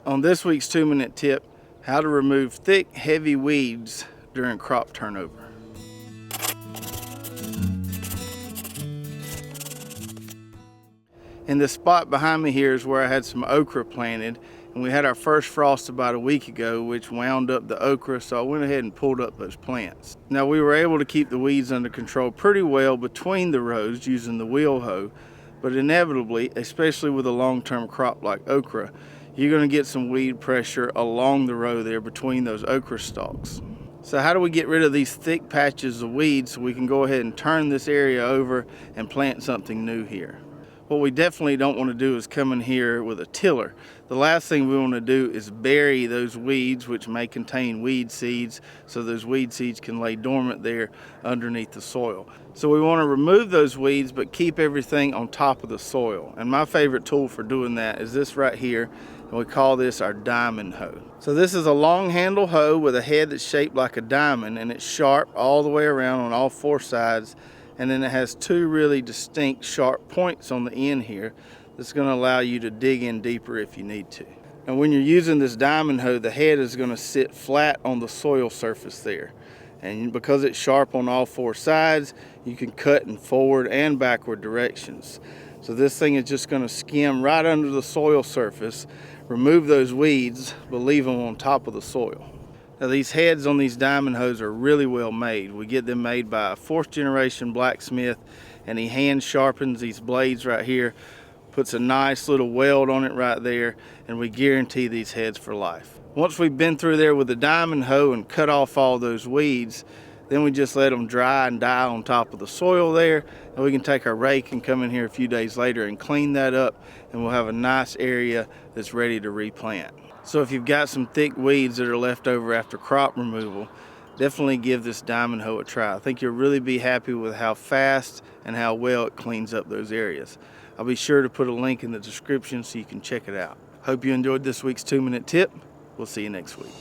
On this week's 2-minute tip, how to remove thick, heavy weeds during crop turnover. In the spot behind me here is where I had some okra planted, and we had our first frost about a week ago, which wound up the okra, so I went ahead and pulled up those plants. Now, we were able to keep the weeds under control pretty well between the rows using the wheel hoe, but inevitably, especially with a long-term crop like okra, you're going to get some weed pressure along the row there between those okra stalks. So how do we get rid of these thick patches of weeds so we can go ahead and turn this area over and plant something new here? What we definitely don't want to do is come in here with a tiller. The last thing we want to do is bury those weeds, which may contain weed seeds, so those weed seeds can lay dormant there underneath the soil. So we want to remove those weeds but keep everything on top of the soil. And my favorite tool for doing that is this right here, and we call this our diamond hoe. So this is a long handle hoe with a head that's shaped like a diamond, and it's sharp all the way around on all four sides. And then it has two really distinct sharp points on the end here that's going to allow you to dig in deeper if you need to. And when you're using this diamond hoe, the head is going to sit flat on the soil surface there. And because it's sharp on all four sides, you can cut in forward and backward directions. So this thing is just going to skim right under the soil surface, remove those weeds, but leave them on top of the soil. Now, these heads on these diamond hoes are really well made. We get them made by a 4th generation blacksmith, and he hand sharpens these blades right here, puts a nice little weld on it right there, and we guarantee these heads for life. Once we've been through there with the diamond hoe and cut off all those weeds, then we just let them dry and die on top of the soil there, and we can take our rake and come in here a few days later and clean that up, and we'll have a nice area that's ready to replant. So if you've got some thick weeds that are left over after crop removal, definitely give this diamond hoe a try. I think you'll really be happy with how fast and how well it cleans up those areas. I'll be sure to put a link in the description so you can check it out. Hope you enjoyed this week's 2-minute tip. We'll see you next week.